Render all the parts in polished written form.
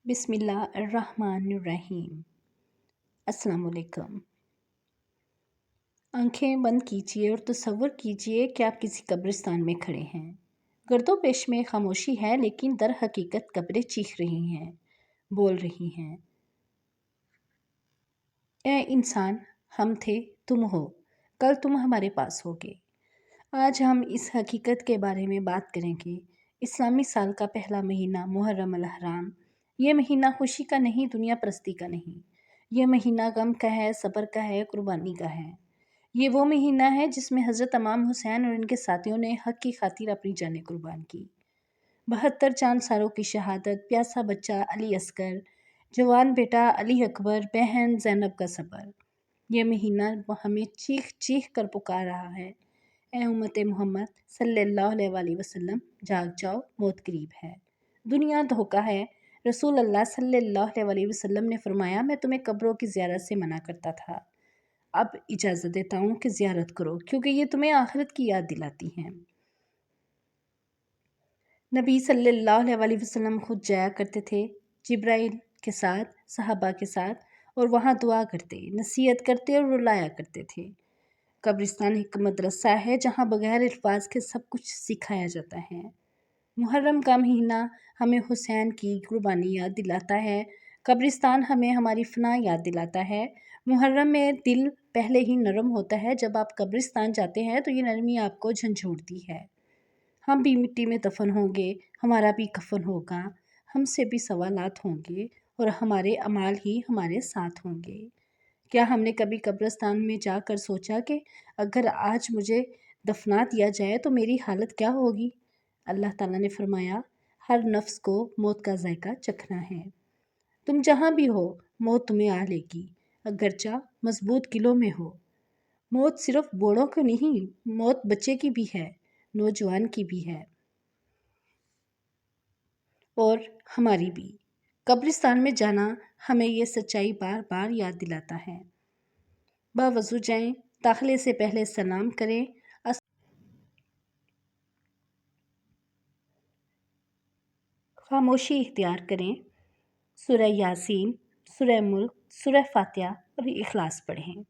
बिस्मिल्लाहिर्रहमानिर्रहीम। अस्सलाम वालेकुम। आंखें बंद कीजिए और तसव्वुर कीजिए कि आप किसी कब्रिस्तान में खड़े हैं। गर्दोपेश में खामोशी है, लेकिन दर हकीकत कब्रें चीख रही हैं, बोल रही हैं। ए इंसान, हम थे, तुम हो, कल तुम हमारे पास होगे। आज हम इस हकीकत के बारे में बात करेंगे। इस्लामी साल का पहला महीना मुहर्रम अल हराम, ये महीना खुशी का नहीं, दुनिया परस्ती का नहीं। ये महीना गम का है, सब्र का है, कुर्बानी का है। ये वो महीना है जिसमें हज़रत इमाम हुसैन और इनके साथियों ने हक़ की खातिर अपनी जानें कुर्बान की। 72 चांद सारों की शहादत, प्यासा बच्चा अली असगर, जवान बेटा अली अकबर, बहन ज़ैनब का सब्र। ये महीना हमें चीख चीख कर पुकार रहा है, ए उम्मत मोहम्मद सल्लल्लाहु अलैहि वसल्लम, जाग जाओ, मौत करीब है, दुनिया धोखा है। रसूल अल्लाह सल्लल्लाहु अलैहि वसल्लम ने फरमाया, मैं तुम्हें कब्रों की ज़ियारत से मना करता था, अब इजाज़त देता हूँ कि ज़ियारत करो, क्योंकि ये तुम्हें आखिरत की याद दिलाती हैं। नबी सल्लल्लाहु अलैहि वसल्लम खुद जाया करते थे जिब्राइल के साथ, सहाबा के साथ, और वहाँ दुआ करते, नसीहत करते और रुलाया करते थे। कब्रिस्तान एक मदरसा है जहाँ बगैर अल्फाज के सब कुछ सिखाया जाता है। मुहर्रम का महीना हमें हुसैन की कुर्बानी याद दिलाता है। कब्रिस्तान हमें हमारी फना याद दिलाता है। मुहर्रम में दिल पहले ही नरम होता है, जब आप कब्रिस्तान जाते हैं तो ये नरमी आपको झंझोड़ती है। हम भी मिट्टी में दफन होंगे, हमारा भी कफन होगा, हमसे भी सवालात होंगे और हमारे अमाल ही हमारे साथ होंगे। क्या हमने कभी कब्रिस्तान में जाकर सोचा कि अगर आज मुझे दफना दिया जाए तो मेरी हालत क्या होगी? अल्लाह ताला ने फरमाया, हर नफ्स को मौत का जायका चखना है। तुम जहाँ भी हो, मौत तुम्हें आ लेगी, अगरचा मजबूत किलों में हो। मौत सिर्फ बूढ़ों की नहीं, मौत बच्चे की भी है, नौजवान की भी है, और हमारी भी। कब्रिस्तान में जाना हमें ये सच्चाई बार बार याद दिलाता है। बावजू जाएं, दाखिले से पहले सलाम करें, खामोशी इख्तियार करें, सूरह यासीन, सूरह मुल्क, सूरह फातिहा और इखलास पढ़ें।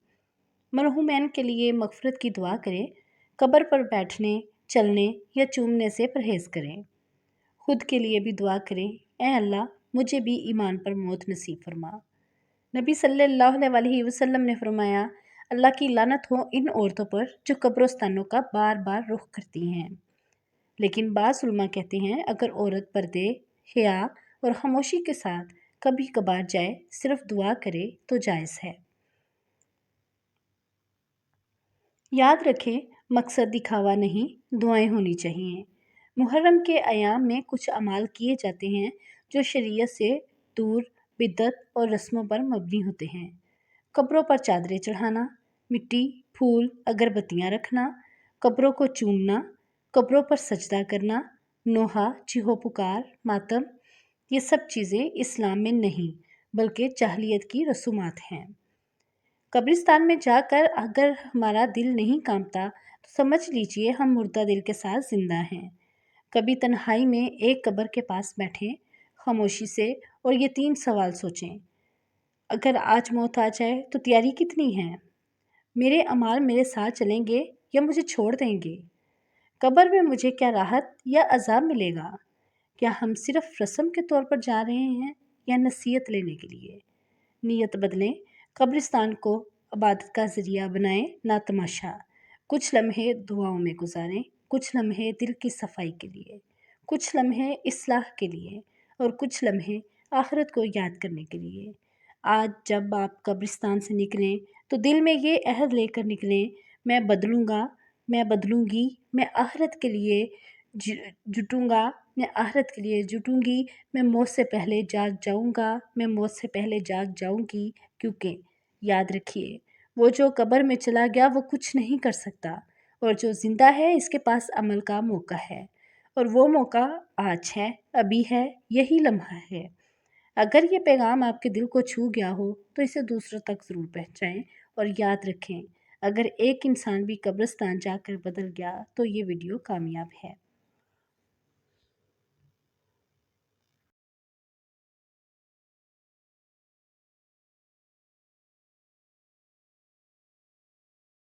मरहूमैन के लिए मग़फ़िरत की दुआ करें। कब्र पर बैठने, चलने या चूमने से परहेज़ करें। खुद के लिए भी दुआ करें, ए अल्लाह, मुझे भी ईमान पर मौत नसीब फरमा। नबी सल्लल्लाहु अलैहि वसल्लम ने फरमाया, अल्लाह की लानत हो इन औरतों पर जो कब्रिस्तानों का बार बार रुख करती हैं। लेकिन बाज़ उलमा कहते हैं, अगर औरत पर्दे, हया और खामोशी के साथ कभी कभार जाए, सिर्फ दुआ करे तो जायज़ है। याद रखें, मकसद दिखावा नहीं, दुआएं होनी चाहिए। मुहर्रम के अयाम में कुछ अमाल किए जाते हैं जो शरीयत से दूर, बिद्दत और रस्मों पर मबनी होते हैं। कब्रों पर चादरें चढ़ाना, मिट्टी, फूल, अगरबत्तियाँ रखना, कब्रों को चूमना, कब्रों पर सजदा करना, नोहा, चीहो पुकार, मातम, ये सब चीज़ें इस्लाम में नहीं बल्कि जाहिलियत की रसूमात हैं। कब्रिस्तान में जाकर अगर हमारा दिल नहीं कांपता तो समझ लीजिए हम मुर्दा दिल के साथ ज़िंदा हैं। कभी तन्हाई में एक कब्र के पास बैठें खामोशी से और ये 3 सवाल सोचें। अगर आज मौत आ जाए तो तैयारी कितनी है? मेरे अमाल मेरे साथ चलेंगे या मुझे छोड़ देंगे? कब्र में मुझे क्या राहत या अज़ाब मिलेगा? क्या हम सिर्फ रस्म के तौर पर जा रहे हैं या नसीहत लेने के लिए? नीयत बदलें, कब्रिस्तान को इबादत का ज़रिया बनाएं, ना तमाशा। कुछ लम्हे दुआओं में गुजारें, कुछ लम्हे दिल की सफाई के लिए, कुछ लम्हे इस्लाह के लिए और कुछ लम्हे आखिरत को याद करने के लिए। आज जब आप कब्रिस्तान से निकलें तो दिल में ये अहद लेकर निकलें, मैं बदलूँगा, मैं बदलूँगी, मैं आखिरत के लिए जुटूँगा, मैं आखिरत के लिए जुटूँगी, मैं मौत से पहले जाग जाऊँगा, मैं मौत से पहले जाग जाऊँगी। क्योंकि याद रखिए, वो जो कब्र में चला गया वो कुछ नहीं कर सकता, और जो ज़िंदा है इसके पास अमल का मौका है, और वो मौका आज है, अभी है, यही लम्हा है। अगर ये पैगाम आपके दिल को छू गया हो तो इसे दूसरों तक ज़रूर पहुँचाएँ, और याद रखें, अगर एक इंसान भी कब्रिस्तान जाकर बदल गया तो ये वीडियो कामयाब है।